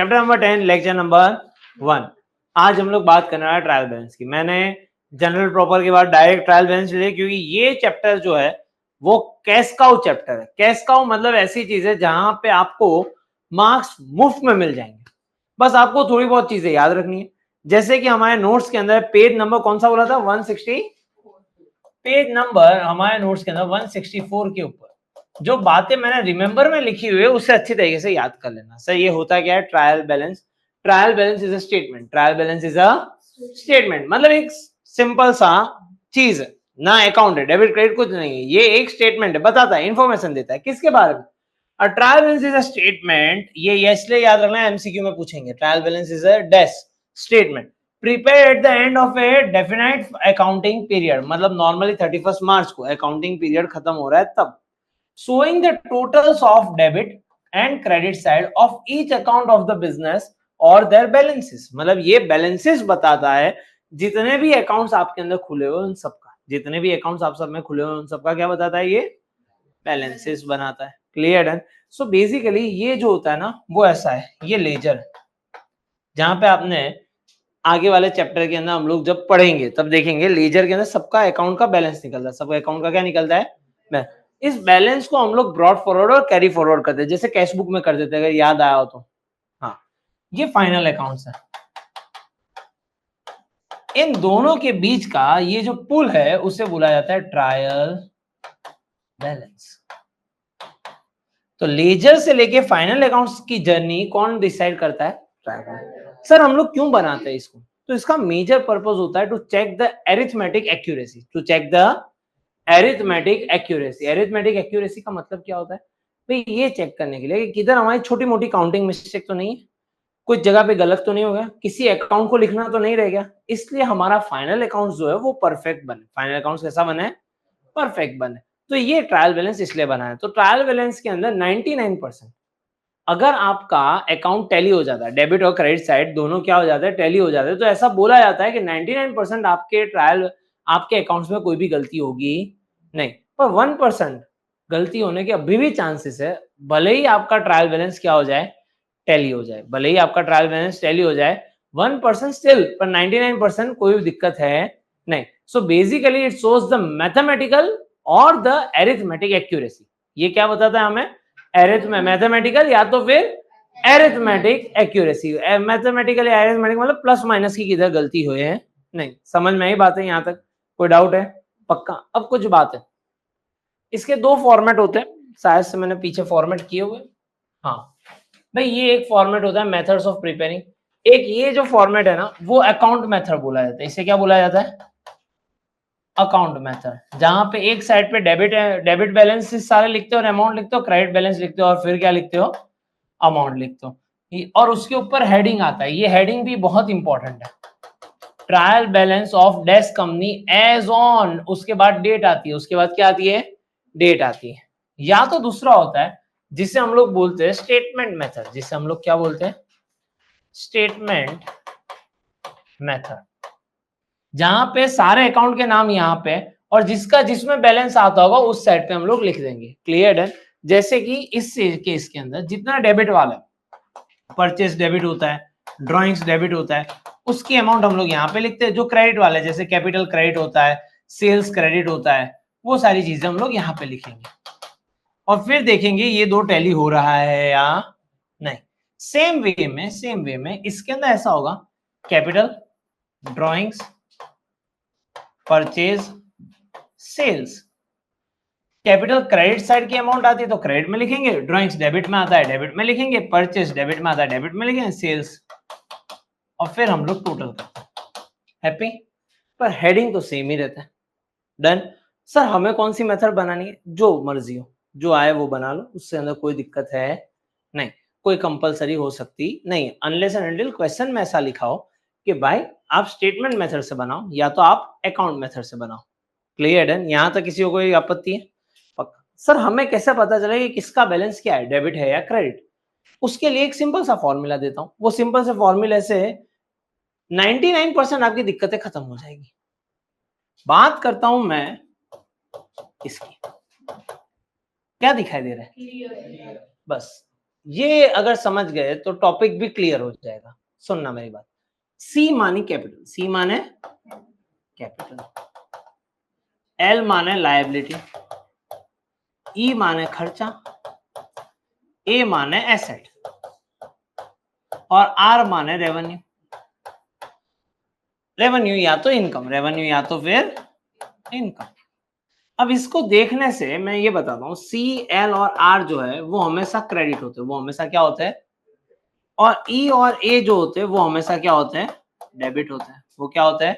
Chapter number 10 lecture number 1। आज हम लोग बात करने वाले ट्रायल बैलेंस की। मैंने जनरल प्रॉपर के बाद डायरेक्ट ट्रायल बैलेंस ले, क्योंकि ये चैप्टर जो है वो कैश काउ चैप्टर है। कैश काउ मतलब ऐसी चीज है जहां पे आपको मार्क्स मुफ्त में मिल जाएंगे, बस आपको थोड़ी बहुत चीजें याद रखनी है। जैसे कि हमारे नोट्स के अंदर पेज नंबर कौन सा बोला था, 160, पेज नंबर हमारे नोट्स के अंदर 164 के ऊपर जो बातें मैंने रिमेंबर में लिखी हुई है उससे अच्छी तरीके से याद कर लेना। सर ये होता क्या है, trial balance. Trial balance is a statement. Trial balance is a statement मतलब एक सिंपल सा चीज है ना, अकाउंट है, डेबिट क्रेडिट कुछ नहीं है, ये एक स्टेटमेंट है, बताता है, इंफॉर्मेशन देता है किसके बारे में। और trial balance is a statement, ये इसलिए याद रखना है, एमसीक्यू में पूछेंगे। Trial balance is a dash statement prepare at the end of A definite accounting period, मतलब नॉर्मली 31 मार्च को अकाउंटिंग पीरियड खत्म हो रहा है तब। showing the totals of debit and credit side of each account of the business or their balances, मतलब ये balances बताता है जितने भी अकाउंट्स आपके अंदर खुले हुए उन सबका, जितने भी अकाउंट्स आप सब में खुले हुए उन सबका क्या बताता है, ये balances बनाता है। Clear done. सो बेसिकली ये जो होता है ना वो ऐसा है, ये लेजर जहां पे आपने आगे वाले चैप्टर के अंदर हम लोग जब पढ़ेंगे तब देखेंगे लेजर के अंदर सबका अकाउंट का बैलेंस निकलता है, सबका अकाउंट का क्या निकलता है। इस बैलेंस को हम लोग ब्रॉड फॉरवर्ड और कैरी फॉरवर्ड करते हैं, जैसे कैश बुक में कर देते हैं, अगर याद आया हो तो। हाँ, ये फाइनल अकाउंट्स है। इन दोनों के बीच का ये जो पुल है उसे बोला जाता है ट्रायल बैलेंस। तो लेजर से लेके फाइनल अकाउंट्स की जर्नी कौन डिसाइड करता है, ट्रायल। सर हम लोग क्यों बनाते हैं इसको, तो इसका मेजर पर्पस होता है to check the arithmetic accuracy, to check the arithmetic accuracy. Arithmetic accuracy का मतलब क्या होता है भाई, ये चेक करने के लिए कि किधर हमारी छोटी मोटी काउंटिंग मिस्टेक तो नहीं है, कुछ जगह पे गलत तो नहीं हो गया, किसी अकाउंट को लिखना तो नहीं रह गया, इसलिए हमारा फाइनल अकाउंट जो है वो परफेक्ट बने। फाइनल अकाउंट कैसा बने, परफेक्ट बने। तो ये ट्रायल बैलेंस इसलिए बना है। तो ट्रायल बैलेंस के अंदर 99% अगर आपका अकाउंट टैली हो जाता है, डेबिट और क्रेडिट साइड दोनों क्या हो जाता है, टैली हो जाते हैं, तो ऐसा बोला जाता है कि 99% आपके ट्रायल, आपके अकाउंट्स में कोई भी गलती होगी नहीं। पर 1% गलती होने के अभी भी चांसेस है, भले ही आपका ट्रायल बैलेंस क्या हो जाए, टैली हो जाए, भले ही आपका ट्रायल बैलेंस टैली हो जाए, 1% स्टिल, पर 99% कोई भी दिक्कत है नहीं। So basically it shows the mathematical और द अरिथमेटिक एक्यूरेसी। ये क्या बताता है हमें, मैथमेटिकल या तो फिर अरिथमेटिक एक्यूरेसी। मैथमेटिकल या अरिथमेटिक मतलब प्लस माइनस की किधर गलती हुई है नहीं। समझ में आई बात है यहाँ तक, कोई डाउट है, पक्का। अब कुछ बात है, इसके दो फॉर्मेट होते हैं, शायद से मैंने पीछे फॉर्मेट किए हुए। हाँ भाई, ये एक फॉर्मेट होता है मेथड्स ऑफ प्रिपेयरिंग, एक ये जो फॉर्मेट है ना वो अकाउंट मेथड बोला जाता है। इसे क्या बोला जाता है, अकाउंट मेथड, जहां पे एक साइड पे डेबिट है, डेबिट बैलेंस सारे लिखते हो और अमाउंट लिखते हो, क्रेडिट बैलेंस लिखते हो और फिर क्या लिखते हो, अमाउंट लिखते हो, और उसके ऊपर हेडिंग आता है। ये हेडिंग भी बहुत इंपॉर्टेंट है, trial balance of dash company as on, उसके बाद डेट आती है, उसके बाद क्या आती है, डेट आती है। या तो दूसरा होता है जिसे हम लोग बोलते हैं स्टेटमेंट मेथड, जिसे हम लोग क्या बोलते हैं, स्टेटमेंट मेथड, जहां पे सारे अकाउंट के नाम यहाँ पे और जिसका जिसमें बैलेंस आता होगा उस साइड पे हम लोग लिख देंगे। क्लियर है। जैसे कि इस केस के अंदर जितना डेबिट वाला है, परचेस डेबिट होता है, ड्रॉइंग्स डेबिट होता है, उसकी अमाउंट हम लोग यहाँ पे लिखते हैं। जो क्रेडिट वाला है, जैसे कैपिटल क्रेडिट होता है, सेल्स क्रेडिट होता है, वो सारी चीजें हम लोग यहाँ पे लिखेंगे और फिर देखेंगे ये दो टैली हो रहा है या नहीं। सेम वे में इसके अंदर ऐसा होगा, capital, drawings, purchase, sales. Capital credit side की अमाउंट आती है तो क्रेडिट में लिखेंगे, ड्रॉइंग्स डेबिट में आता है डेबिट में लिखेंगे, परचेज डेबिट में आता है डेबिट में लिखेंगे, सेल्स, और फिर हम लोग टोटल करते हैं। हैप्पी। पर हेडिंग तो सेम ही रहता है। डन। सर हमें कौन सी मेथड बनानी है, जो मर्जी हो, जो आए वो बना लो, उससे अंदर कोई दिक्कत है नहीं, कोई कंपलसरी हो सकती नहीं, अनलेस एंड अनटिल क्वेश्चन में ऐसा लिखा हो कि भाई आप स्टेटमेंट मेथड से बनाओ या तो आप अकाउंट मेथड से बनाओ। Clear done. यहां तक किसी को कोई आपत्ति है, पक्का। सर हमें कैसे पता चले कि किसका बैलेंस क्या है, डेबिट है या क्रेडिट, उसके लिए एक सिंपल सा फॉर्मूला देता हूं। वो सिंपल से फॉर्मूले से 99% आपकी दिक्कतें खत्म हो जाएगी। बात करता हूं मैं इसकी, क्या दिखाई दे रहा है, बस ये अगर समझ गए तो टॉपिक भी क्लियर हो जाएगा। सुनना मेरी बात। सी माने कैपिटल, सी माने कैपिटल, एल माने लायबिलिटी, ई माने खर्चा, ए माने एसेट और आर माने रेवेन्यू। रेवेन्यू या तो इनकम, रेवेन्यू या तो फिर इनकम। अब इसको देखने से मैं ये बताता हूं, सी, एल और आर जो है वो हमेशा क्रेडिट होते हैं, वो हमेशा क्या होते हैं, और ई और ए जो होते हैं वो हमेशा क्या होते हैं, डेबिट होते हैं। वो क्या होते हैं,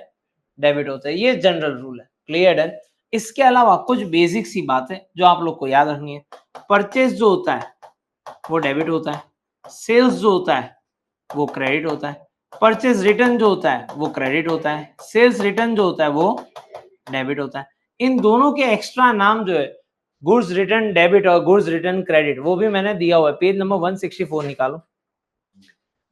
डेबिट होते हैं। ये जनरल रूल है, क्लियर है। इसके अलावा कुछ बेसिक सी बातें जो आप लोग को याद रखनी है। परचेज जो होता है वो डेबिट होता है, सेल्स जो होता है वो क्रेडिट होता है, परचेज रिटर्न जो होता है वो क्रेडिट होता है, सेल्स रिटर्न जो होता है वो डेबिट होता है। इन दोनों के एक्स्ट्रा नाम जो है, गुड्स रिटर्न डेबिट और गुड्स रिटर्न क्रेडिट, वो भी मैंने दिया हुआ है, पेज नंबर 164 निकालो,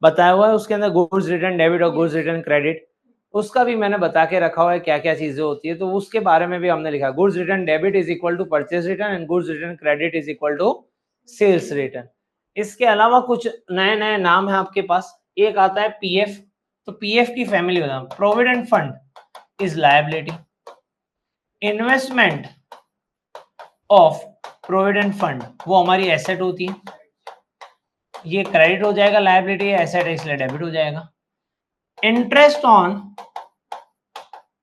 बताया हुआ है उसके अंदर गुड्स रिटर्न डेबिट और गुड्स रिटर्न क्रेडिट। उसका भी मैंने बता के रखा हुआ है क्या क्या चीजें होती है, तो उसके बारे में भी हमने लिखा। Goods return debit is equal to purchase return and goods return credit is equal to sales return. इसके अलावा कुछ नए नए नाम है आपके पास। एक आता है पीएफ, तो पीएफ की फैमिली होता है, provident fund is liability, investment of provident fund वो हमारी एसेट होती है, ये क्रेडिट हो जाएगा, लायबिलिटी है, एसेट है इसलिए डेबिट हो जाएगा। इंटरेस्ट ऑन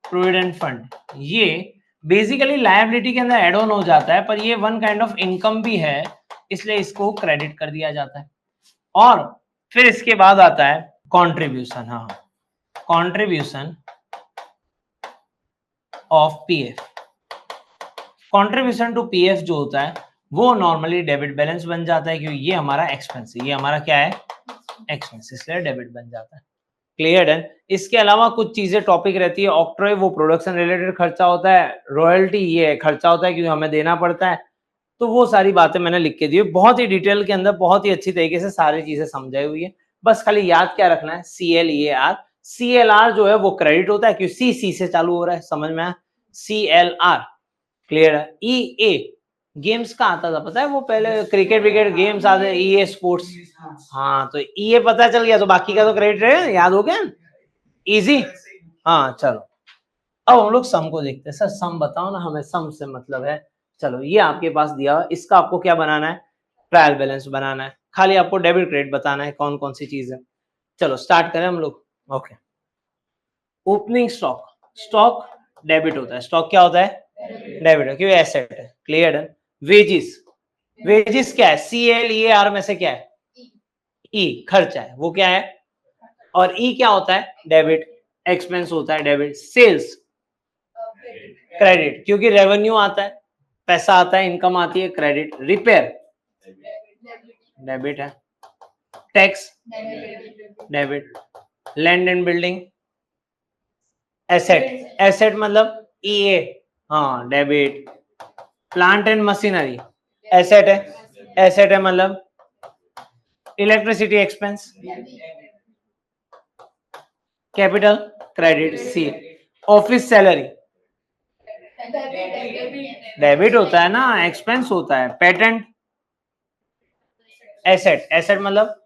प्रोविडेंट फंड ये बेसिकली लायबिलिटी के अंदर एड ऑन हो जाता है, पर ये वन काइंड ऑफ इनकम भी है, इसलिए इसको क्रेडिट कर दिया जाता है। और फिर इसके बाद आता है कंट्रीब्यूशन, हाँ, contribution of PF. Contribution to PF जो होता है वो नॉर्मली डेबिट बैलेंस बन जाता है, क्योंकि ये हमारा एक्सपेंस है, ये हमारा क्या है, एक्सपेंस, इसलिए डेबिट बन जाता है। क्लियर है। इसके अलावा कुछ चीजें टॉपिक रहती है, ऑक्ट्रॉय वो प्रोडक्शन रिलेटेड खर्चा होता है, रॉयल्टी ये खर्चा होता है क्योंकि हमें देना पड़ता है। तो वो सारी बातें मैंने लिख के दी, बहुत ही डिटेल के अंदर, बहुत ही अच्छी तरीके से सारी चीजें समझाई हुई है। बस खाली याद क्या रखना है, CLEAR, CLR जो है वो क्रेडिट होता है क्योंकि सी से चालू हो रहा है, समझ में आया, CLR, क्लियर है। EA गेम्स का आता था, पता है वो पहले क्रिकेट विकेट गेम्स आते, EA स्पोर्ट्स, हाँ, तो EA पता चल गया, तो बाकी का तो क्रेडिट है, याद हो गया, इजी। हाँ चलो, अब हम लोग सम को देखते हैं। सर सम बताओ ना, हमें सम से मतलब है। चलो ये आपके पास दिया हुआ, इसका आपको क्या बनाना है, ट्रायल बैलेंस बनाना है, खाली आपको डेबिट क्रेडिट बताना है कौन कौन सी चीज है। चलो स्टार्ट करें हम लोग। Okay, opening stock, stock debit होता है, स्टॉक क्या होता है, डेबिट है क्योंकि एसेट है, क्लियर है। वेजिस, वेजिस क्या है, CLER में से क्या है, ई खर्चा है, वो क्या है, और ई क्या होता है, डेबिट, एक्सपेंस होता है डेबिट। सेल्स क्रेडिट क्योंकि रेवेन्यू आता है, पैसा आता है, इनकम आती है, क्रेडिट। रिपेयर डेबिट है, tax debit, land and building asset, asset मतलब EA, हाँ debit. Plant and machinery asset है, एसेट है मतलब electricity expense, capital credit C। Office salary debit होता है ना, एक्सपेंस होता है। पेटेंट एसेट, एसेट मतलब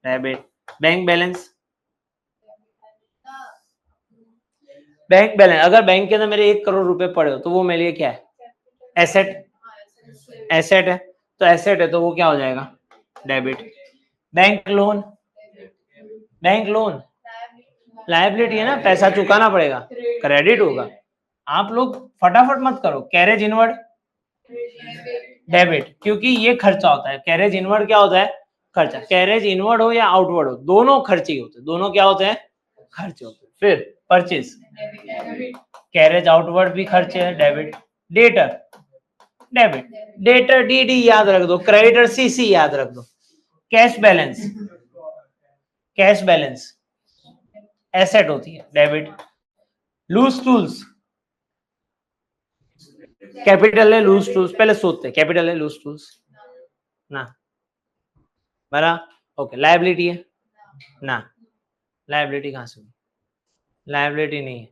debit. Bank balance, bank balance अगर बैंक के अंदर मेरे 1 करोड़ रुपए पड़े हो तो वो मेरे लिए क्या है, एसेट, एसेट है, तो एसेट है तो वो क्या हो जाएगा, debit. Bank loan, bank loan liability है ना, पैसा चुकाना पड़ेगा, क्रेडिट होगा। आप लोग फटाफट मत करो, कैरेज इनवर्ड डेबिट क्योंकि ये खर्चा होता है। कैरेज इनवर्ड क्या होता है, खर्चा। कैरेज इनवर्ड हो या आउटवर्ड हो, दोनों खर्चे ही होते हैं, दोनों क्या होते हैं, खर्चे होते हैं। फिर परचेज, कैरेज आउटवर्ड भी खर्चे है, debit. Debtor debit, debtor DD याद रख दो, क्रेडिटर CC याद रख दो। Cash balance, cash balance asset होती है, डेबिट। लूज टूल्स, कैपिटल है, लूज टूल्स पहले सोचते हैं, कैपिटल है, लूज टूल्स ना बरा, ओके। लायबिलिटी है ना, लायबिलिटी कहां से, लायबिलिटी नहीं है।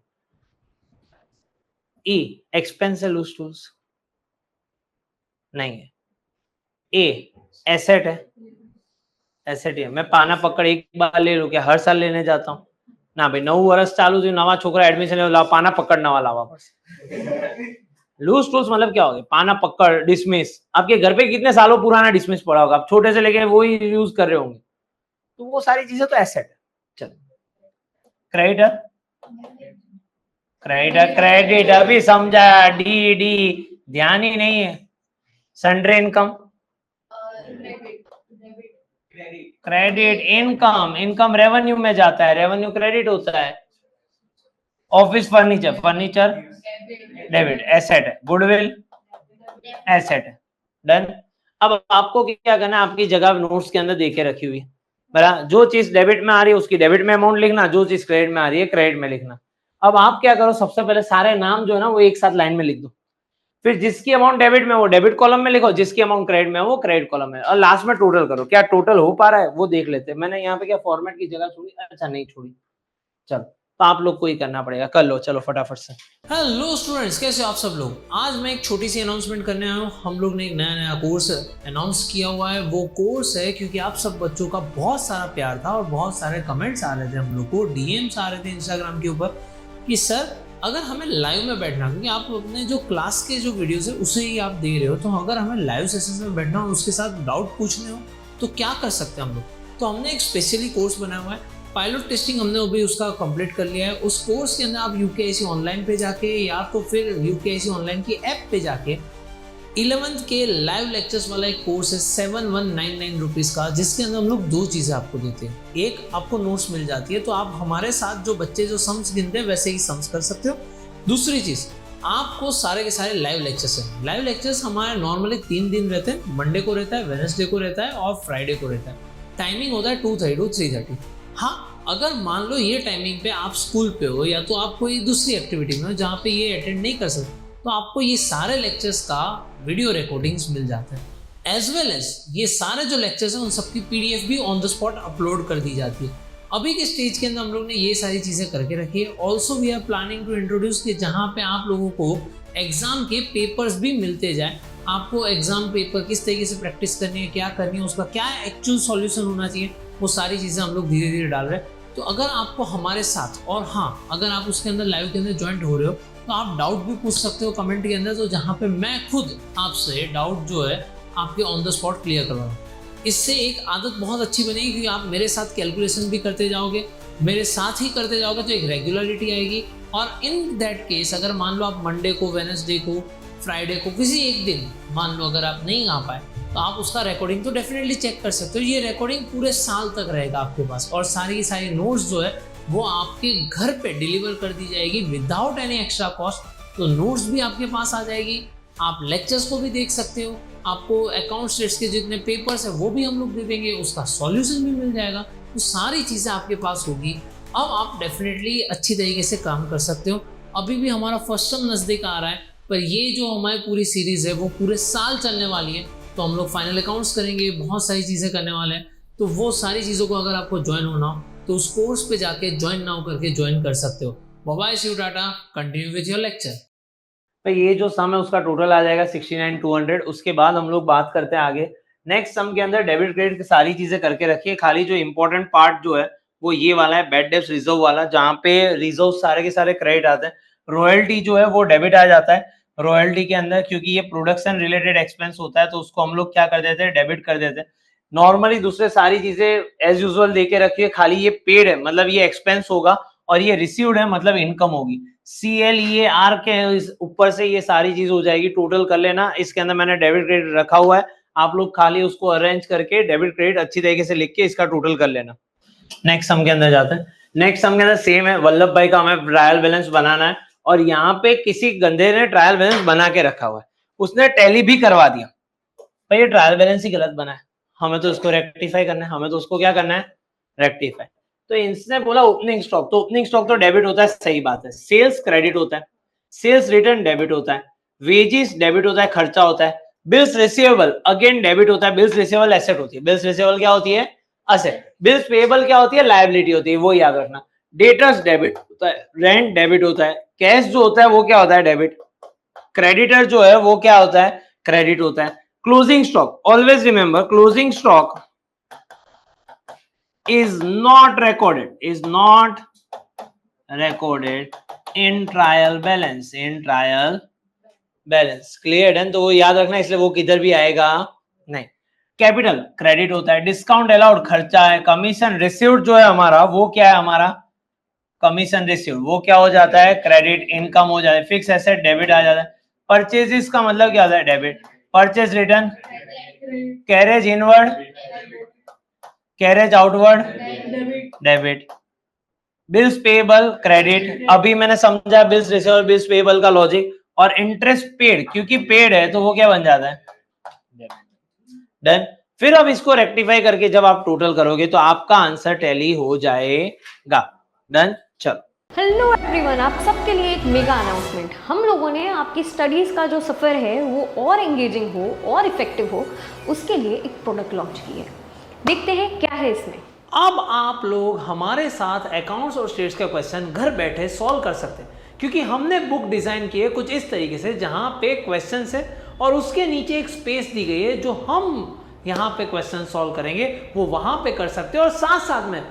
E एक्सपेंस है, लूज टूल्स नहीं है। ए एसेट है, एसेट है। मैं पाना पकड़ एक बार ले लूं क्या हर साल लेने जाता हूँ ना भाई। 9 वर्ष चालू थी, नवा छोकरा एडमिशन लाओ, पाना पकड़ नवा लावा बस। लूज टूल्स मतलब क्या हो गया, पाना पकड़ डिसमिस। आपके घर पे कितने सालों पुराना डिसमिस पड़ा होगा, आप छोटे से लेके वो ही यूज कर रहे होंगे, तो वो सारी चीजें तो एसेट है। चलो क्रेडिटर, क्रेडिटर क्रेडिट अभी समझा, डी डी ध्यान ही नहीं है। Sundry income, credit income, income revenue में जाता है, रेवेन्यू क्रेडिट होता है। Office furniture, furniture debit, asset है। गुडविल एसेट है। डन। अब आपको क्या करना है, आपकी जगह नोट्स के अंदर देके रखी हुई है, बराबर। जो चीज डेबिट में आ रही है उसकी डेबिट में अमाउंट लिखना, जो चीज क्रेडिट में आ रही है क्रेडिट में लिखना। अब आप क्या करो, सबसे पहले सारे नाम जो है ना वो एक साथ लाइन में लिख दो, फिर जिसकी अमाउंट डेबिट में वो डेबिट कॉलम में लिखो, जिसकी अमाउंट क्रेडिट में वो क्रेडिट कॉलम में, और लास्ट में टोटल करो, क्या टोटल हो पा रहा है वो देख लेते हैं। मैंने यहाँ पे क्या फॉर्मेट की जगह छोड़ी, अच्छा नहीं छोड़ी, चलो तो आप लोग को ही करना पड़ेगा, कर लो चलो फटाफट से। हेलो स्टूडेंट्स, कैसे हो आप सब लोग। आज मैं एक छोटी सी अनाउंसमेंट करने आया हूँ। हम लोग ने एक नया कोर्स अनाउंस किया हुआ है। वो कोर्स है क्योंकि आप सब बच्चों का बहुत सारा प्यार था और बहुत सारे कमेंट्स आ रहे थे, हम लोग को डीएम्स आ रहे थे इंस्टाग्राम के ऊपर कि सर अगर हमें लाइव में बैठना, क्योंकि आप अपने जो क्लास के जो वीडियोस है उसे ही आप दे रहे हो, तो अगर हमें लाइव सेशन में बैठना हो, उसके साथ डाउट पूछने हो, तो क्या कर सकते हैं हम लोग। तो हमने एक स्पेशली कोर्स बनाया हुआ है। पायलट टेस्टिंग हमने अभी उसका कंप्लीट कर लिया है। उस कोर्स के अंदर आप यूकेआईसी ऑनलाइन पे जाके या तो फिर यूकेआईसी ऑनलाइन की ऐप पे जाके 11th के लाइव लेक्चर्स वाला एक कोर्स है 7199 रुपीज़ का, जिसके अंदर हम लोग दो चीज़ें आपको देते हैं। एक, आपको नोट्स मिल जाती है, तो आप हमारे साथ जो बच्चे जो सम्स गिनते हैं वैसे ही सम्स कर सकते हो। दूसरी चीज़, आपको सारे के सारे लाइव लेक्चर्स हैं। लाइव लेक्चर्स हमारे नॉर्मली 3 दिन रहते हैं, मंडे को रहता है, वेडनेसडे को रहता है और फ्राइडे को रहता है। टाइमिंग होता है 2:30 to 3:30। हाँ, अगर मान लो ये टाइमिंग पे आप स्कूल पे हो या तो आप कोई दूसरी एक्टिविटी में हो जहाँ पे ये अटेंड नहीं कर सकते, तो आपको ये सारे लेक्चर्स का वीडियो रिकॉर्डिंग्स मिल जाते हैं। एज वेल एज ये सारे जो लेक्चर्स हैं उन सबकी पीडीएफ भी ऑन द स्पॉट अपलोड कर दी जाती है। अभी के स्टेज के अंदर हम लोग ने ये सारी चीज़ें करके रखी है। Also we are planning to introduce कि जहाँ पे आप लोगों को एग्जाम के पेपर्स भी मिलते जाए। आपको एग्जाम पेपर किस तरीके से प्रैक्टिस करनी है, क्या करनी है, उसका क्या एक्चुअल सॉल्यूशन होना चाहिए, वो सारी चीज़ें हम लोग धीरे धीरे डाल रहे हैं। तो अगर आपको हमारे साथ, और हाँ अगर आप उसके अंदर लाइव के अंदर ज्वाइंट हो रहे हो, तो आप डाउट भी पूछ सकते हो कमेंट के अंदर, तो जहाँ पे मैं खुद आपसे डाउट जो है आपके ऑन द स्पॉट क्लियर करवाऊँ। इससे एक आदत बहुत अच्छी बनेगी, क्योंकि आप मेरे साथ कैलकुलेशन भी करते जाओगे, मेरे साथ ही करते जाओगे, तो एक रेगुलरिटी आएगी। और इन दैट केस अगर मान लो आप मंडे को, वेडनेसडे को, फ्राइडे को किसी एक दिन मान लो अगर आप नहीं आ पाए, तो आप उसका रिकॉर्डिंग तो डेफिनेटली चेक कर सकते हो। ये रिकॉर्डिंग पूरे साल तक रहेगा आपके पास, और सारी की सारी नोट्स जो है वो आपके घर पे डिलीवर कर दी जाएगी विदाउट एनी एक्स्ट्रा कॉस्ट। तो नोट्स भी आपके पास आ जाएगी, आप लेक्चर्स को भी देख सकते हो, आपको अकाउंट स्टेट्स के जितने पेपर्स है वो भी हम लोग दे देंगे, उसका सॉल्यूशन भी मिल जाएगा। तो सारी चीज़ें आपके पास होगी। अब आप डेफिनेटली अच्छी तरीके से काम कर सकते हो। अभी भी हमारा फर्स्ट टर्म नज़दीक आ रहा है, पर ये जो हमारी पूरी सीरीज़ है वो पूरे साल चलने वाली है। तो हम लोग फाइनल अकाउंट्स करेंगे, बहुत सारी चीज़ें करने वाले हैं। तो वो सारी चीज़ों को अगर आपको ज्वाइन होना हो तो उस कोर्स पे जाके ज्वाइन नाउ करके ज्वाइन कर सकते हो। Bye, see you, tata, continue with your lecture. तो ये जो सम है उसका टोटल आ जाएगा 69,200। उसके बाद हम लोग बात करते हैं आगे। नेक्स्ट सम के अंदर डेबिट क्रेडिट की सारी चीजें करके रखिए, खाली जो इंपॉर्टेंट पार्ट जो है वो ये वाला है, बैड डेब्ट्स रिजर्व वाला, जहाँ पे रिजर्व सारे के सारे क्रेडिट आते हैं। रॉयल्टी जो है वो डेबिट आ जाता है रॉयल्टी के अंदर, क्योंकि ये प्रोडक्शन रिलेटेड एक्सपेंस होता है, तो उसको हम लोग क्या कर देते हैं, डेबिट कर देते हैं। नॉर्मली दूसरे सारी चीजें एज यूजुअल देके रखिए, खाली ये पेड है मतलब ये एक्सपेंस होगा, और ये रिसीव्ड है मतलब इनकम होगी। CLEAR के ऊपर से ये सारी चीज हो जाएगी, टोटल कर लेना। इसके अंदर मैंने डेबिट क्रेडिट रखा हुआ है, आप लोग खाली उसको अरेंज करके डेबिट क्रेडिट अच्छी तरीके से लिख के इसका टोटल कर लेना। नेक्स्ट सम के अंदर जाते हैं। नेक्स्ट सम के अंदर सेम है, वल्लभ भाई का हमें ट्रायल बैलेंस बनाना है, और यहाँ पे किसी गंदे ने ट्रायल बैलेंस बना के रखा हुआ है, उसने टैली भी करवा दिया, भाई ये ट्रायल बैलेंस ही गलत बना है, हमें तो उसको रेक्टिफाई करना है, हमें तो उसको क्या करना है, रेक्टिफाई। तो इसने बोला ओपनिंग स्टॉक, तो ओपनिंग स्टॉक तो डेबिट होता है, सही बात है। सेल्स क्रेडिट होता है, सेल्स रिटर्न डेबिट होता है, वेजेस डेबिट होता है, खर्चा होता है। बिल्स रिसीवेबल अगेन डेबिट होता है, बिल्स रिसीवेबल एसेट होती है, बिल्स रिसीवेबल क्या होती है, असेट। बिल्स पेएबल क्या होती है, लायबिलिटी होती है, वो याद रखना। डेटर्स डेबिट होता है, रेंट डेबिट होता है, कैश जो होता है वो क्या होता है, डेबिट। क्रेडिटर जो है वो क्या होता है, क्रेडिट होता है। closing stock, always remember closing stock is not recorded in trial balance, clear है? तो वो याद रखना, इसलिए वो किधर भी आएगा नहीं। कैपिटल क्रेडिट होता है, डिस्काउंट अलाउड खर्चा है, कमीशन रिसीव्ड जो है हमारा वो क्या है, हमारा कमीशन रिसीव्ड वो क्या हो जाता है, क्रेडिट, इनकम हो जाता है, फिक्स एसेट डेबिट आ जाता है, परचेजेस का मतलब क्या होता है, debit, purchase return, carriage inward, carriage outward, debit, bills payable credit, अभी मैंने समझा बिल्स रिसीवेबल बिल्स पेएबल का लॉजिक, और इंटरेस्ट पेड क्योंकि पेड है तो वो क्या बन जाता है, डन। फिर अब इसको रेक्टिफाई करके जब आप टोटल करोगे तो आपका आंसर टैली हो जाएगा, डन। चलो हेलो एवरीवन, आप सबके लिए एक मेगा अनाउंसमेंट। हम लोगों ने आपकी स्टडीज़ का जो सफ़र है वो और एंगेजिंग हो और इफेक्टिव हो, उसके लिए एक प्रोडक्ट लॉन्च की है। देखते हैं क्या है इसमें। अब आप लोग हमारे साथ अकाउंट्स और स्टेट्स का क्वेश्चन घर बैठे सॉल्व कर सकते हैं, क्योंकि हमने बुक डिज़ाइन की है कुछ इस तरीके से जहां पे क्वेश्चन है और उसके नीचे एक स्पेस दी गई है, जो हम यहाँ पे क्वेश्चन सॉल्व करेंगे वो वहां पे कर सकते हैं, और साथ साथ में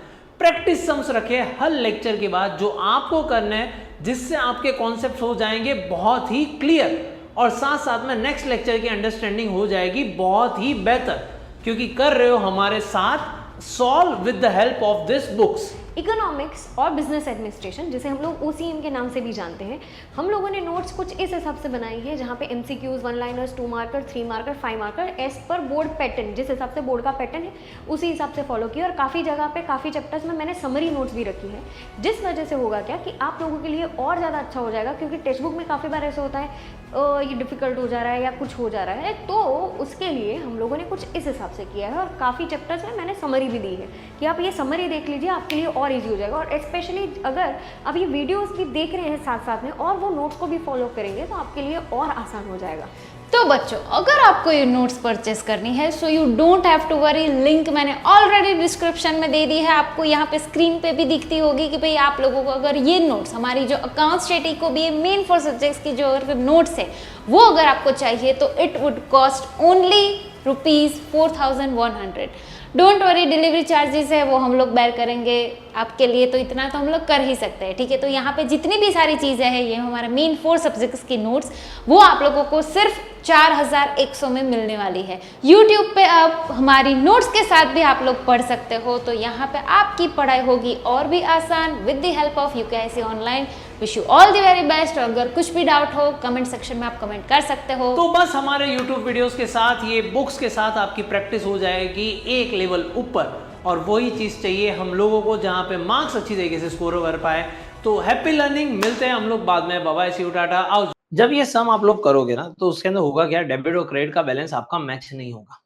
प्रैक्टिस सम्स रखे हर लेक्चर के बाद जो आपको करना है, जिससे आपके कॉन्सेप्ट हो जाएंगे बहुत ही क्लियर, और साथ साथ में नेक्स्ट लेक्चर की अंडरस्टैंडिंग हो जाएगी बहुत ही बेहतर, क्योंकि कर रहे हो हमारे साथ solve with the help of this books. Economics और बिजनेस एडमिनिस्ट्रेशन, जिसे हम लोग OCM के नाम से भी जानते हैं, हम लोगों ने नोट्स कुछ इस हिसाब से बनाई है जहाँ पे MCQs, 1 liners, 2 marker, 3 marker, 5 marker as per board pattern, जिस हिसाब से बोर्ड का पैटर्न है उसी हिसाब से फॉलो किया, और काफ़ी जगह पे काफ़ी चैप्टर्स में मैंने समरी नोट्स भी रखी है, जिस वजह से होगा क्या कि आप लोगों के लिए और ज़्यादा अच्छा हो जाएगा, क्योंकि टेक्स्ट बुक में काफ़ी बार ऐसा होता है ये डिफ़िकल्ट हो जा रहा है या कुछ हो जा रहा है, तो उसके लिए हम लोगों ने कुछ इस हिसाब से किया है, और काफ़ी चैप्टर्स में मैंने समरी भी दी है कि आप ये समरी देख लीजिए, आपके लिए और ईजी हो जाएगा। और स्पेशली अगर आप ये वीडियोस भी देख रहे हैं साथ साथ में और वो नोट्स को भी फॉलो करेंगे तो आपके लिए और आसान हो जाएगा। तो बच्चों, अगर आपको ये नोट्स परचेस करनी है so you don't have to worry, link मैंने ऑलरेडी डिस्क्रिप्शन में दे दी है, आपको यहाँ पे स्क्रीन पे भी दिखती होगी कि भाई आप लोगों को अगर ये नोट्स, हमारी जो अकाउंट स्टडी को भी मेन 4 सब्जेक्ट्स की जो नोट्स है वो अगर आपको चाहिए तो it would cost only ₹4100। Don't worry, delivery charges है वो हम लोग बेयर करेंगे आपके लिए, तो इतना तो हम लोग कर ही सकते हैं, ठीक है। तो यहाँ पे जितनी भी सारी चीज़ें हैं, ये हमारे मेन 4 सब्जेक्ट्स की नोट्स, वो आप लोगों को सिर्फ 4100 में मिलने वाली है। यूट्यूब पे आप हमारी नोट्स के साथ भी आप लोग पढ़ सकते हो, तो यहाँ पे आपकी पढ़ाई होगी और भी आसान with the help of UKIC online. Wish you all the very best. और अगर कुछ भी डाउट हो कमेंट सेक्शन में आप कमेंट कर सकते हो। तो बस हमारे YouTube वीडियोस के साथ, ये बुक्स के साथ आपकी प्रैक्टिस हो जाएगी एक लेवल ऊपर, और वही चीज़ चाहिए हम लोगों को जहाँ पे मार्क्स अच्छी तरीके से स्कोर कर पाए। तो हैप्पी लर्निंग, मिलते हैं हम लोग बाद में, bye bye, see you, tata, आओ। जब ये सम आप लोग करोगे ना तो उसके अंदर होगा क्या, डेबिट और क्रेडिट का बैलेंस आपका मैच नहीं होगा।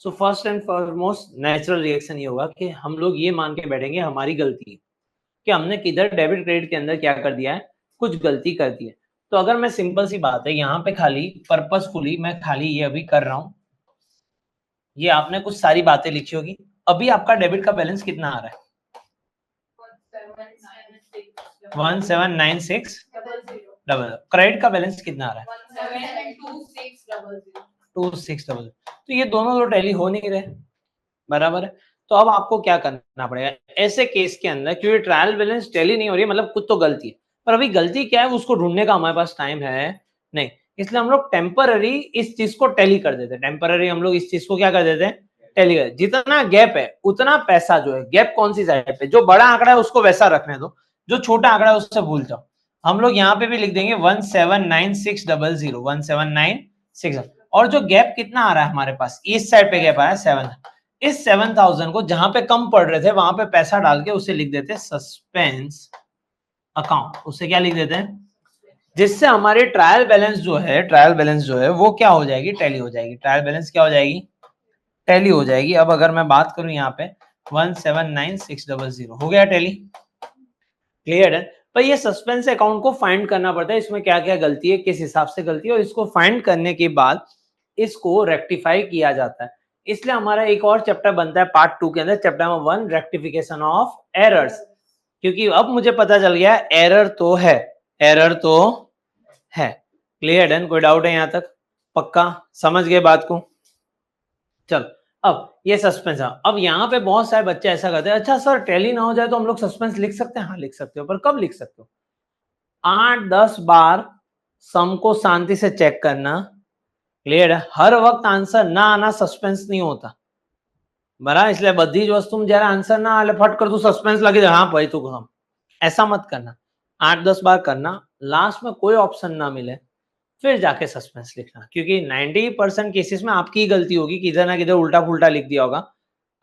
So first and foremost natural reaction ये होगा कि हम लोग ये मान के बैठेंगे हमारी गलती है कि हमने किधर डेबिट क्रेडिट के अंदर क्या कर दिया है, कुछ गलती कर दी है। तो अगर मैं, सिंपल सी बात है, यहाँ पे खाली पर्पसफुली मैं खाली ये अभी कर रहा हूँ, ये आपने कुछ सारी बातें लिखी होगी। अभी आपका डेबिट का बैलेंस कितना आ रहा है, 1796 डबल। क्रेडिट का बैलेंस कितना आ रहा है, 2600। तो ये दोनों तो टैली हो नहीं रहे, बराबर है। तो अब आपको क्या करना पड़ेगा ऐसे केस के अंदर, क्योंकि ट्रायल बैलेंस टैली नहीं हो रही है, मतलब कुछ तो गलती है, पर अभी गलती क्या है उसको ढूंढने का हमारे पास टाइम है नहीं, इसलिए हम लोग टेम्पररी इस चीज को टैली कर देते हैं। टेम्पररी हम लोग इस चीज को क्या कर देते हैं, टैली कर। जितना गैप है उतना पैसा जो है, गैप कौन सी साइड पे, जो बड़ा आंकड़ा है उसको वैसा रखने दो, जो छोटा आंकड़ा है उससे भूल जाओ। हम लोग यहाँ पे भी लिख देंगे 179600, 1796, और जो गैप कितना आ रहा है हमारे पास, इस साइड पे गैप आया 7, इस 7000 को जहां पे कम पड़ रहे थे वहां पे पैसा डाल के उसे लिख देते हैं सस्पेंस अकाउंट, उसे क्या लिख देते हैं, जिससे हमारी ट्रायल बैलेंस जो है वो क्या हो जाएगी, टैली हो जाएगी। ट्रायल बैलेंस क्या हो जाएगी, टैली हो जाएगी। अब अगर मैं बात करूं यहाँ पे 179600 हो गया टैली, क्लियर है। पर ये सस्पेंस अकाउंट को फाइंड करना पड़ता है, इसमें क्या क्या गलती है, किस हिसाब से गलती है, और इसको फाइंड करने के बाद इसको रेक्टिफाई किया जाता है। इसलिए हमारा एक और चैप्टर बनता है पार्ट 2 के अंदर, chapter number 1 rectification of errors, क्योंकि अब मुझे पता चल गया एरर तो है, क्लियर है। कोई डाउट है यहाँ तक, पक्का समझ गए बात को। चलो अब ये सस्पेंस है। अब यहाँ पे बहुत सारे बच्चे ऐसा करते हैं, अच्छा सर टैली ना हो जाए तो हम लोग सस्पेंस लिख सकते हैं? हाँ लिख सकते हो, पर कब लिख सकते हो? 8-10 बार सम को शांति से चेक करना, क्लियर है? हर वक्त आंसर ना आना सस्पेंस नहीं होता, बराबर? इसलिए बधी ज वस्तु में जरा आंसर ना आले फट कर तू सस्पेंस लगी जाए, हाँ भाई तू हम ऐसा मत करना। 8-10 बार करना, लास्ट में कोई ऑप्शन ना मिले फिर जाके सस्पेंस लिखना, क्योंकि 90% केसेस में आपकी ही गलती होगी, किधर ना किधर उल्टा पुल्टा लिख दिया होगा।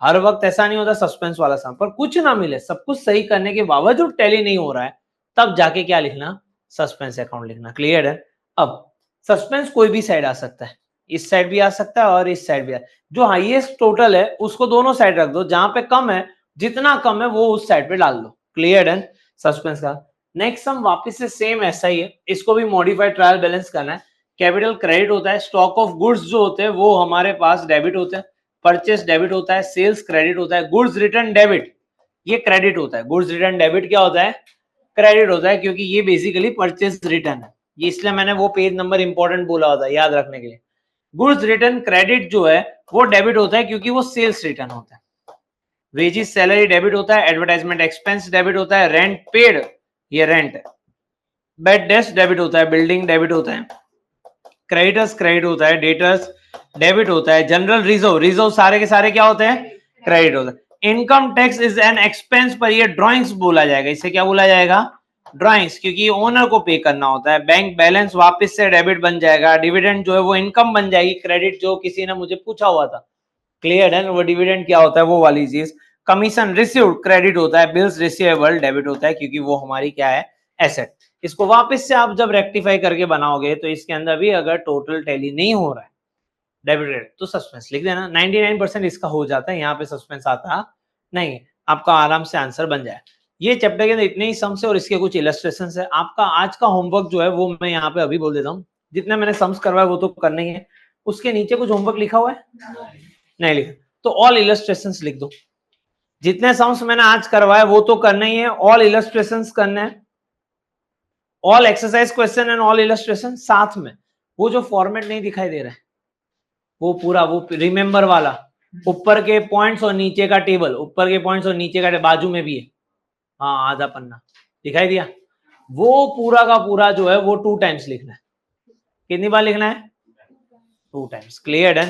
हर वक्त ऐसा नहीं होता सस्पेंस वाला सम, पर कुछ ना मिले, सब कुछ सही करने के बावजूद टैली नहीं हो रहा है, तब जाके क्या लिखना? सस्पेंस अकाउंट लिखना, क्लियर है? अब सस्पेंस कोई भी साइड आ सकता है, इस साइड भी आ सकता है और इस साइड भी जो हाईएस्ट टोटल है उसको दोनों साइड रख दो, जहां पे कम है जितना कम है वो उस साइड पे डाल दो, क्लियर है? सस्पेंस का नेक्स्ट सम वापस से सेम ऐसा ही है, इसको भी मॉडिफाइड ट्रायल बैलेंस करना है। कैपिटल क्रेडिट होता है, स्टॉक ऑफ गुड्स जो होते हैं वो हमारे पास डेबिट होते हैं, परचेस डेबिट होता है, सेल्स क्रेडिट होता है, गुड्स रिटर्न डेबिट ये क्रेडिट होता है। गुड्स रिटर्न डेबिट क्या होता है? क्रेडिट होता है, क्योंकि ये बेसिकली परचेस रिटर्न है, ये इसलिए मैंने वो पेज नंबर इंपॉर्टेंट बोला होता है याद रखने के लिए। गुड्स रिटर्न क्रेडिट जो है वो डेबिट होता है क्योंकि वो सेल्स रिटर्न होता है। वेजेस सैलरी डेबिट होता है, एडवर्टाइजमेंट एक्सपेंस डेबिट होता है, रेंट पेड ये रेंट है, बैड डेट्स डेबिट होता है, बिल्डिंग डेबिट होता है, क्रेडिटर्स क्रेडिट होता है, डेटर्स डेबिट होता है, जनरल रिजर्व रिजर्व सारे के सारे क्या होते हैं? क्रेडिट होता है। Income tax is an expense, पर ये ड्राइंग्स बोला जाएगा, इसे क्या बोला जाएगा? ड्राइंग्स, क्योंकि ओनर को पे करना होता है। बैंक बैलेंस वापस से डेबिट बन जाएगा, डिविडेंड जो है वो इनकम बन जाएगी, क्रेडिट जो किसी ने मुझे पूछा हुआ था, क्लियर है? वो डिविडेंड क्या होता है वो वाली चीज। कमीशन रिसीव्ड क्रेडिट होता है, बिल्स रिसीवेबल डेबिट होता है क्योंकि वो हमारी क्या है? एसेट। इसको वापस से आप जब रेक्टिफाई करके बनाओगे तो इसके अंदर भी अगर टोटल टैली नहीं हो रहा है डेबिट क्रेडिट तो सस्पेंस लिख देना। 99% इसका हो जाता है, यहाँ पे सस्पेंस आता नहीं, आपका आराम से आंसर बन जाए। ये चैप्टर के अंदर इतने ही सम्स है और इसके कुछ इलस्ट्रेशंस है। आपका आज का होमवर्क जो है वो मैं यहाँ पे अभी बोल देता हूँ, जितने मैंने सम्स करवाए वो तो करना ही है। उसके नीचे कुछ होमवर्क लिखा हुआ है? नहीं लिखा, तो ऑल इलस्ट्रेशंस लिख दो। जितने सम्स मैंने आज करवाए वो तो करना ही है, ऑल इलस्ट्रेशंस करने हैं, all exercise question and all illustration. साथ में वो जो फॉर्मेट नहीं दिखाई दे रहा है वो पूरा, वो रिमेंबर वाला, ऊपर के पॉइंट्स और नीचे का टेबल, ऊपर के पॉइंट्स और नीचे का बाजू में भी है, हाँ आधा पन्ना दिखाई दिया, वो पूरा का पूरा जो है वो 2 टाइम्स लिखना है। कितनी बार लिखना है? 2 टाइम्स, क्लियर है?